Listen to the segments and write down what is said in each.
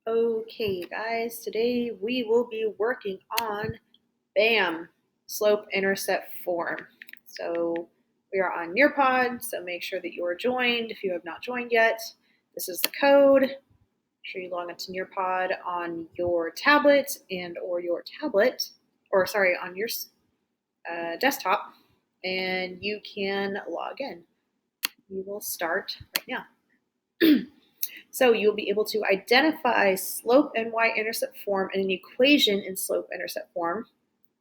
Okay, guys, today we will be working on BAM, slope-intercept form. So we are on Nearpod, so make sure that you are joined if you have not joined yet. This is the code. Make sure you log into Nearpod on your tablet or your on your desktop, and you can log in. We will start right now. So you'll be able to identify slope and y-intercept form in an equation in slope-intercept form,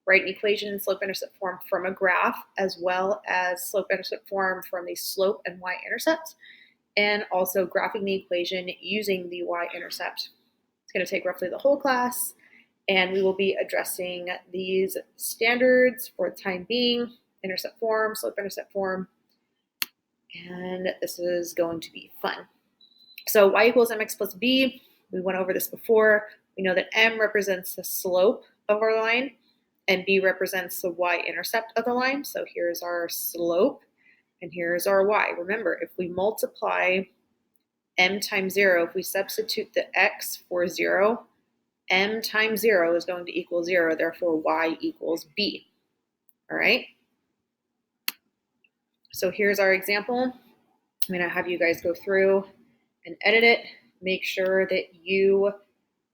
write an equation in slope-intercept form from a graph, as well as slope-intercept form from the slope and y-intercept, and also graphing the equation using the y-intercept. It's going to take roughly the whole class, and we will be addressing these standards for the time being: intercept form, slope-intercept form, and this is going to be fun. So y equals mx plus b, we went over this before. We know that m represents the slope of our line and b represents the y-intercept of the line. So here's our slope and here's our y. Remember, if we multiply m times 0, if we substitute the x for 0, m times 0 is going to equal 0, therefore y equals b. All right? So here's our example. I'm going to have you guys go through and edit it. Make sure that you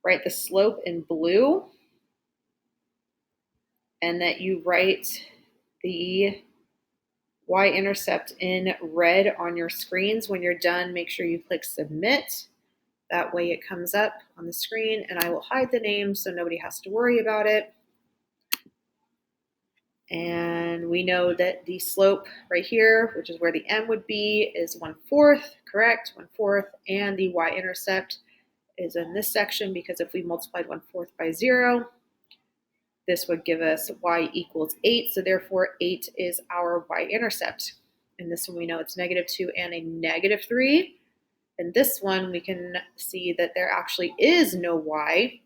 write the slope in blue and that you write the y-intercept in red on your screens. When you're done, make sure you click submit. That way it comes up on the screen, and I will hide the name so nobody has to worry about it. And we know that the slope right here, which is where the m would be, is 1/4, correct? 1/4, and the y-intercept is in this section, because if we multiplied 1/4 by 0, this would give us y equals 8, so therefore 8 is our y-intercept. And this one we know it's -2 and a -3. And this one we can see that there actually is no y.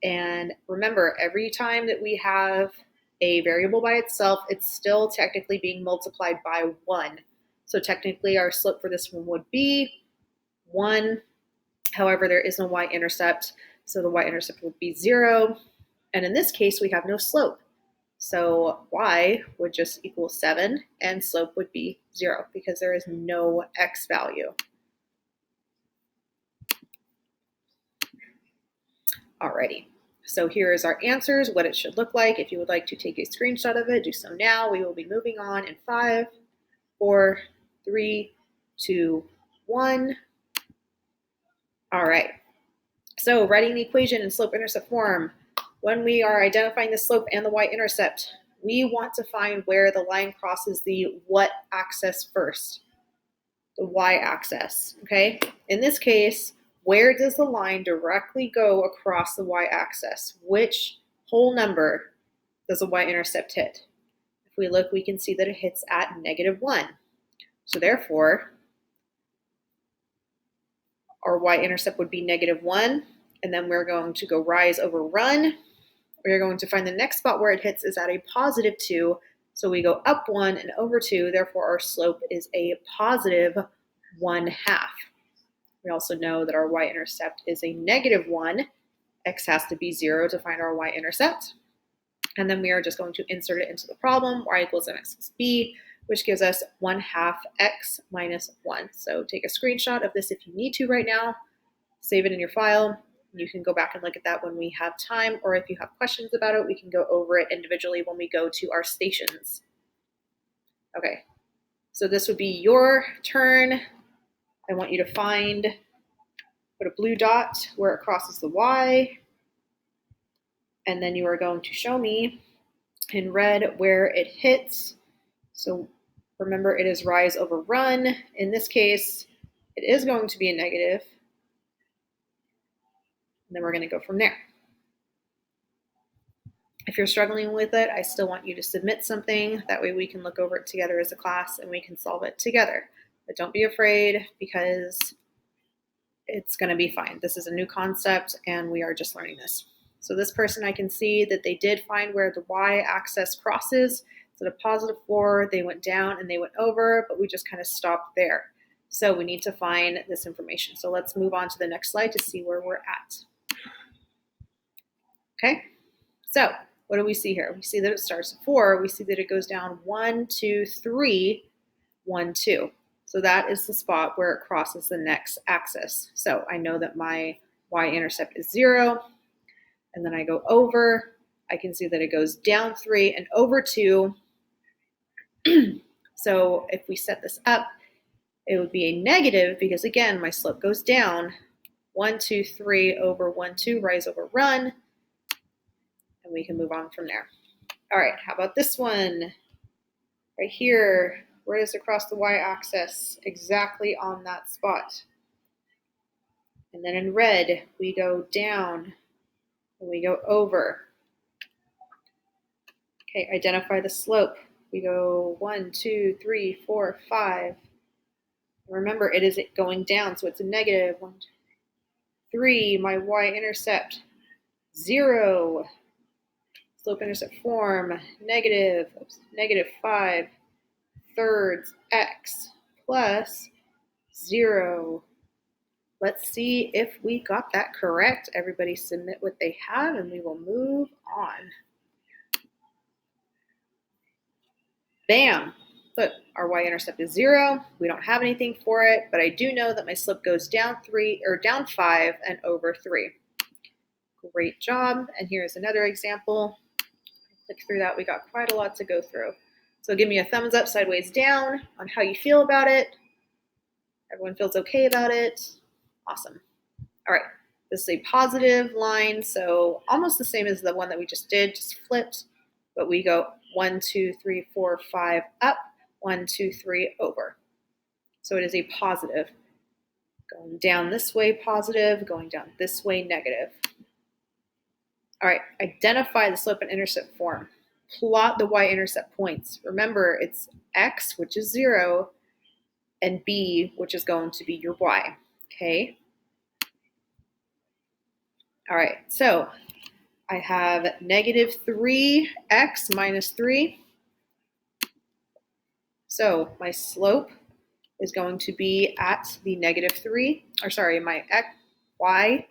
And remember, every time that we have a variable by itself, it's still technically being multiplied by 1. So technically our slope for this one would be 1. However, there is no y-intercept, so the y-intercept would be 0. And in this case, we have no slope. So y would just equal 7, and slope would be 0 because there is no x value. Alrighty. So here is our answers, what it should look like. If you would like to take a screenshot of it, do so now. We will be moving on in 5, 4, 3, 2, 1. All right. So writing the equation in slope-intercept form. When we are identifying the slope and the y-intercept, we want to find where the line crosses the what axis first? The y-axis, okay? In this case, where does the line directly go across the y-axis? Which whole number does the y-intercept hit? If we look, we can see that it hits at -1. So therefore, our y-intercept would be -1, and then we're going to go rise over run. We're going to find the next spot where it hits is at a +2, so we go up 1 and over 2, therefore our slope is a +1/2. We also know that our y-intercept is a -1. X has to be 0 to find our y-intercept. And then we are just going to insert it into the problem, y equals mx plus b, which gives us 1/2 x minus 1. So take a screenshot of this if you need to right now. Save it in your file. You can go back and look at that when we have time, or if you have questions about it, we can go over it individually when we go to our stations. Okay, so this would be your turn. I want you to put a blue dot where it crosses the y, and then you are going to show me in red where it hits. So remember, it is rise over run. In this case, it is going to be a negative. And then we're going to go from there. If you're struggling with it, I still want you to submit something. That way we can look over it together as a class and we can solve it together. But don't be afraid, because it's going to be fine. This is a new concept and we are just learning this. So this person, I can see that they did find where the y-axis crosses. So at a +4, they went down and they went over, but we just kind of stopped there. So we need to find this information. So let's move on to the next slide to see where we're at. Okay, so what do we see here? We see that it starts at 4. We see that it goes down 1, 2, 3, 1, 2. So that is the spot where it crosses the next axis. So I know that my y-intercept is 0, and then I go over. I can see that it goes down 3 and over 2. So if we set this up, it would be a negative because, again, my slope goes down. 1, 2, 3 over 1, 2, rise over run. And we can move on from there. All right, how about this one? Right here, where does it cross the y-axis? Exactly on that spot. And then in red, we go down and we go over. Okay, identify the slope. We go 1, 2, 3, 4, 5. Remember, it is going down, so it's a negative. 1, 2, 3, my y-intercept, 0. Slope-intercept form, negative 5 thirds x plus 0. Let's see if we got that correct. Everybody submit what they have and we will move on. Bam! Look, our y-intercept is 0. We don't have anything for it, but I do know that my slope goes down 3 or down 5 and over 3. Great job. And here's another example. Click through that. We got quite a lot to go through. So give me a thumbs up, sideways down on how you feel about it. Everyone feels okay about it. Awesome. All right. This is a positive line, so almost the same as the one that we just did, just flipped. But we go 1, 2, 3, 4, 5 up, 1, 2, 3 over. So it is a positive. Going down this way, positive. Going down this way, negative. All right, identify the slope and intercept form. Plot the y-intercept points. Remember, it's x, which is 0, and b, which is going to be your y. Okay? All right, so I have negative 3x minus 3. So my slope is going to be at the negative 3, or sorry, my y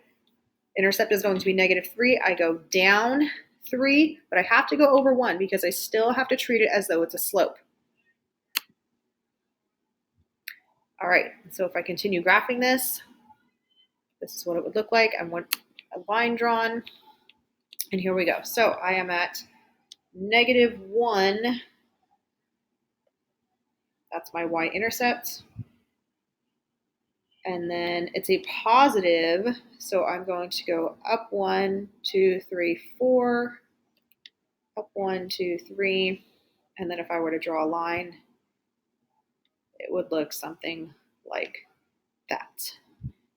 intercept is going to be negative 3. I go down 3, but I have to go over 1 because I still have to treat it as though it's a slope. All right, so if I continue graphing this, this is what it would look like. I want a line drawn, and here we go. So I am at negative 1. That's my y-intercept. And then it's a positive, so I'm going to go up 1, 2, 3, 4, up 1, 2, 3, and then if I were to draw a line, it would look something like that.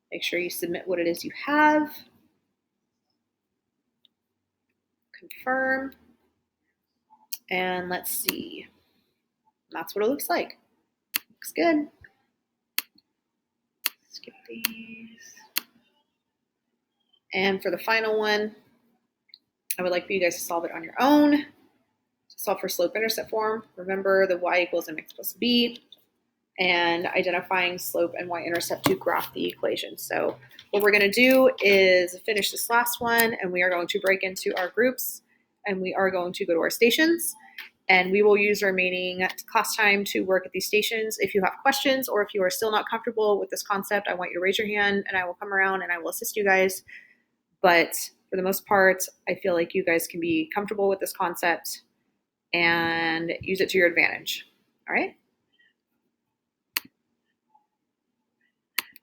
Make sure you submit what it is you have. Confirm. And let's see. That's what it looks like. Looks good. Skip these. And for the final one, I would like for you guys to solve it on your own. To solve for slope-intercept form, remember the y equals mx plus b, and identifying slope and y-intercept to graph the equation. So what we're going to do is finish this last one, and we are going to break into our groups, and we are going to go to our stations, and we will use remaining class time to work at these stations. If you have questions or if you are still not comfortable with this concept, I want you to raise your hand, and I will come around and I will assist you guys. But for the most part, I feel like you guys can be comfortable with this concept and use it to your advantage. All right?